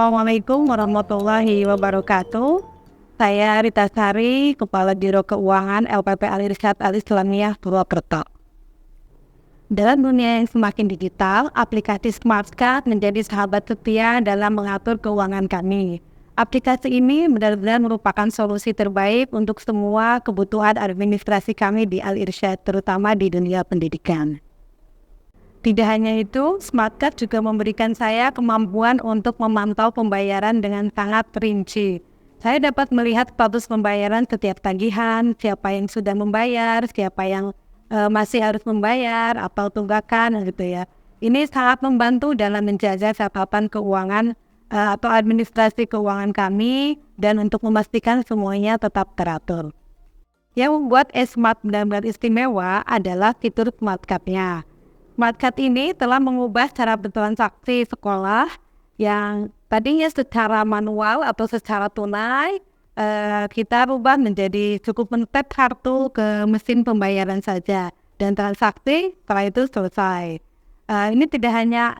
Assalamualaikum warahmatullahi wabarakatuh. Saya Rita Sari, Kepala Biro Keuangan LPP Al Irsyad Al Islamiyah Purwokerto. Dalam dunia yang semakin digital, aplikasi SmartCard menjadi sahabat setia dalam mengatur keuangan kami. Aplikasi ini benar-benar merupakan solusi terbaik untuk semua kebutuhan administrasi kami di Al Irsyad, terutama di dunia pendidikan. Tidak hanya itu, SmartCard juga memberikan saya kemampuan untuk memantau pembayaran dengan sangat rinci. Saya dapat melihat status pembayaran setiap tagihan, siapa yang sudah membayar, siapa yang masih harus membayar, atau tunggakan gitu ya. Ini sangat membantu dalam menjaga catatan keuangan atau administrasi keuangan kami dan untuk memastikan semuanya tetap teratur. Yang membuat Smart benar-benar istimewa adalah fitur SmartCard-nya. SmartCard ini telah mengubah cara bertransaksi sekolah yang tadinya secara manual atau secara tunai, kita rubah menjadi cukup men-tap kartu ke mesin pembayaran saja dan transaksi setelah itu selesai. Ini tidak hanya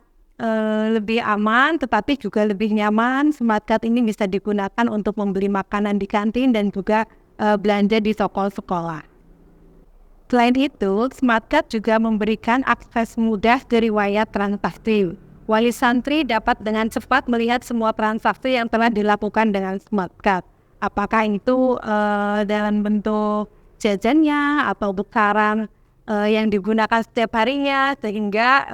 lebih aman tetapi juga lebih nyaman. SmartCard ini bisa digunakan untuk membeli makanan di kantin dan juga belanja di toko sekolah. Selain itu, SmartCard juga memberikan akses mudah ke riwayat transaksi. Wali santri dapat dengan cepat melihat semua transaksi yang telah dilakukan dengan SmartCard. Apakah itu dalam bentuk jajannya atau besaran yang digunakan setiap harinya, sehingga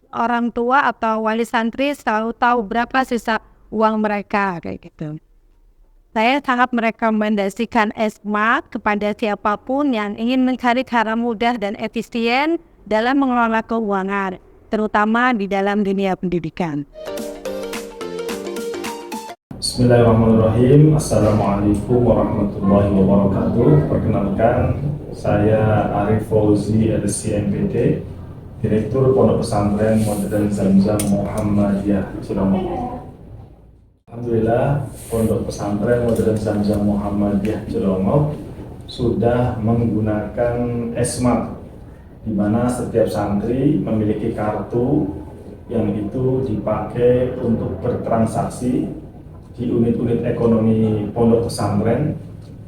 orang tua atau wali santri selalu tahu berapa sisa uang mereka kayak gitu. Saya sangat merekomendasikan Smart kepada siapapun yang ingin mencari cara mudah dan efisien dalam mengelola keuangan, terutama di dalam dunia pendidikan. Bismillahirrahmanirrahim. Assalamualaikum warahmatullahi wabarakatuh. Perkenalkan, saya Arif Fauzi LC MPD, Direktur Pondok Pesantren Modern Zamzam Muhammadiyah Cilongok. Alhamdulillah, Pondok Pesantren Modern Zamzam Muhammadiyah Cilongok sudah menggunakan Smart, di mana setiap santri memiliki kartu yang itu dipakai untuk bertransaksi di unit-unit ekonomi pondok pesantren,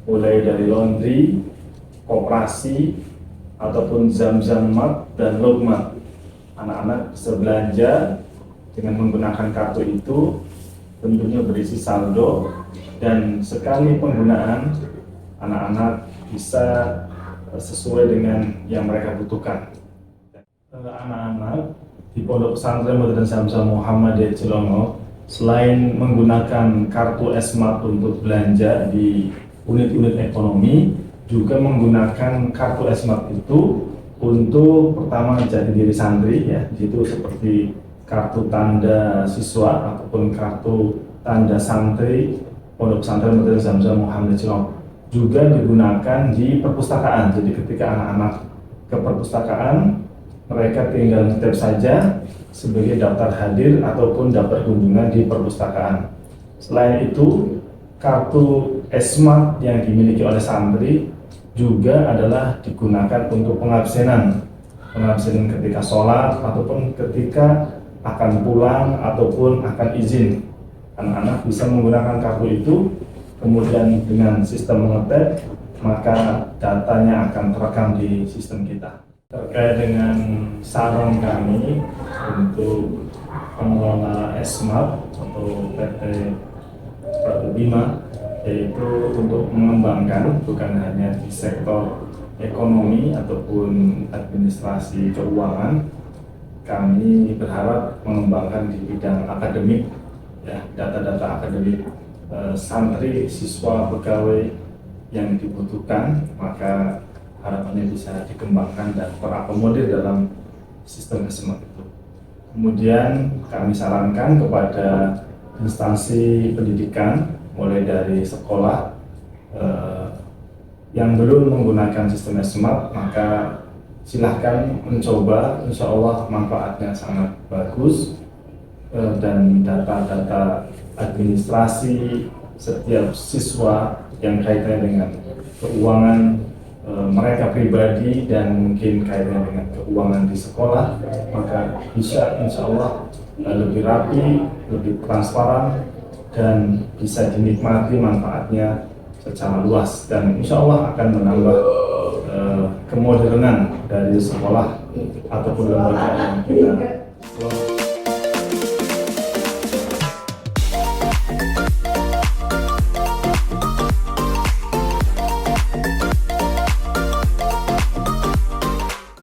mulai dari laundry, koperasi, ataupun Zamzam Mart dan Logmat. Anak-anak bisa belanja dengan menggunakan kartu itu, tentunya berisi saldo, dan sekali penggunaan anak-anak bisa sesuai dengan yang mereka butuhkan. Anak-anak di Pondok Pesantren Modern Zamzam Muhammadiyah Cilongok selain menggunakan kartu Smart untuk belanja di unit-unit ekonomi, juga menggunakan kartu Smart itu untuk pertama jadi diri santri, ya, itu seperti kartu tanda siswa ataupun kartu tanda santri Pondok Pesantren Modern Zamzam Muhammadiyah Cilongok juga digunakan di perpustakaan. Jadi ketika anak-anak ke perpustakaan, mereka tinggal tap saja sebagai daftar hadir ataupun daftar kunjungan di perpustakaan. Selain itu, kartu Smart yang dimiliki oleh santri juga adalah digunakan untuk pengabsenan ketika sholat ataupun ketika akan pulang ataupun akan izin. Anak-anak bisa menggunakan kartu itu, kemudian dengan sistem mengetek, maka datanya akan terekam di sistem kita. Terkait dengan saran kami untuk pengelola Smart atau PT Pradu Bima, yaitu untuk mengembangkan bukan hanya di sektor ekonomi ataupun administrasi keuangan. Kami berharap mengembangkan di bidang akademik, ya, data-data akademik santri, siswa, pegawai yang dibutuhkan, maka harapannya bisa dikembangkan dan terakomodir dalam sistem Smart itu. Kemudian kami sarankan kepada instansi pendidikan, mulai dari sekolah yang belum menggunakan sistem Smart, maka silahkan mencoba, insya Allah manfaatnya sangat bagus, dan data-data administrasi setiap siswa yang kaitannya dengan keuangan mereka pribadi dan mungkin kaitannya dengan keuangan di sekolah, maka bisa insya Allah lebih rapi, lebih transparan, dan bisa dinikmati manfaatnya secara luas, dan insya Allah akan menambah kemodernan dari sekolah ataupun lembaga yang kita kelola.